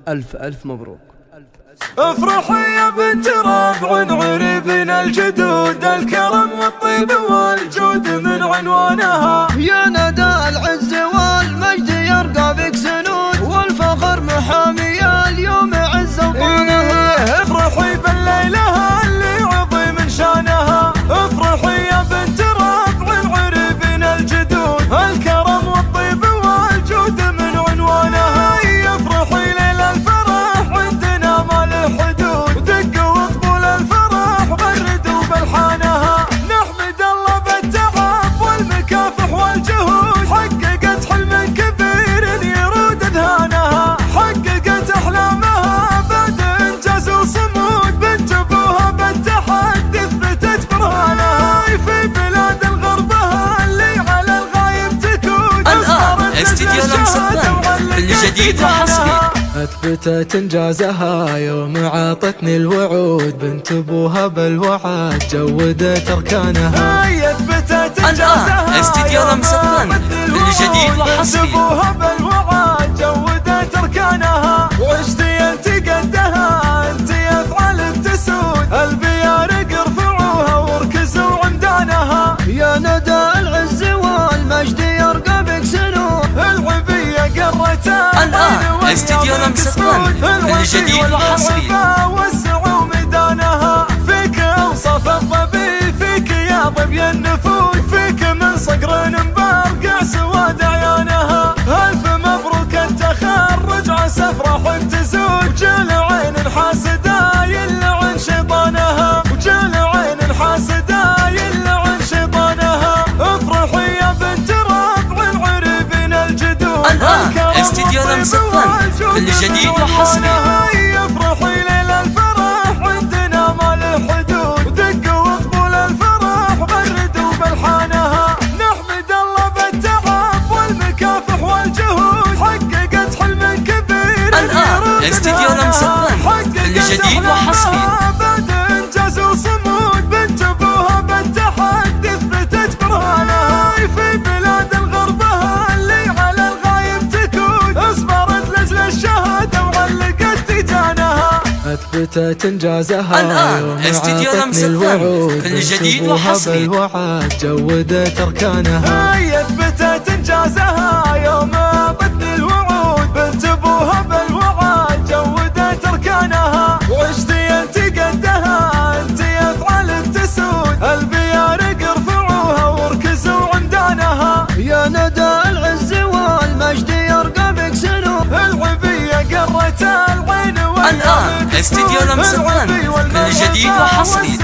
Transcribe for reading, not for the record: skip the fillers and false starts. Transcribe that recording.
ألف مبروك. افرحي يا بنت ربع عربنا الجدود، الكرم والطيب والجود من عنوانها، يا ندى العز والمجد يرقى بك سنود، والفخر محامي اليوم عز وطنها. افرحي بالليلة اللي عظيم شانها، افرحي يا بنت ربع عربنا الجدود، الكرم والطيب والجود من عنوانها. افرحي ليل الفرح عندنا ما له حدود، دق وطبول الفرح غردوا بلحانها. نحمد الله بالتعب والمكافح والجهود، حققت حلم كبير يرود اذهانها، حققت احلامها بعد انجاز وصمود، بنت ابوها بالتحدي اثبتت برهانها. في بلاد الغربها اللي على الغايب تكون، الآن استديو لمسطن كل جديد وحصري. أثبتت إنجازها يوم عاطتني الوعود، بنت أبوها بالوعد جودت أركانها. أثبتت الآن استديو لمسطن كل جديد وحصري. بنت أبوها بالوعد جودت أركانها، وعشتي أنت قدها أنت أفعال تسود، البيارق ارفعوها واركزوا عمدانها. يا ندى العز والمجد يرقى بك سنود، العبية قرتها الآن استديو لمسطن كل جديد وحصري. وسعوا ميدانها، فيك أوصاف الظبي، فيك يا ظبي النفوس، فيك من صقر مبرقع سواد عيانها. ألف مبروك التخرج عسى افراح تزود، وجال عين الحاسدة يلعن شيطانها، وجال عين الحاسدة يلعن شيطانها. افرحي يا بنت ربع عربنا الجدود، الآن استديو لمسطن كل جديد وحصري. افرحي ليل الفرح عندنا ما له حدود، دق وطبول الفرح غردوا بلحانها. نحمد الله بالتعب والمكافح والجهود، حققت حلم كبير. الآن استديو لمسطن كل جديد وحصري. بعد انجاز وصمود، بنت ابوها بالتحدي اثبتت برهانها. في بلاد الغربها اللي على الغايب تكون، اصبرت لاجل الشهاده وعلقت تيجانها. أثبتت إنجازها الآن استديو لمسطن كل جديد وحصري. بالوعد جودت أركانها. اثبتت إنجازها يوم عطتني الوعود، بنت أبوها بالوعد جودت أركانها، وعشتي أنت قدها أنت أفعال تسود، البيارق ارفعوها واركزوا عمدانها. يا ندى العز والمجد يرقى بك سنود، العبية قرت العين الآن استديو لمسطن كل جديد وحصري.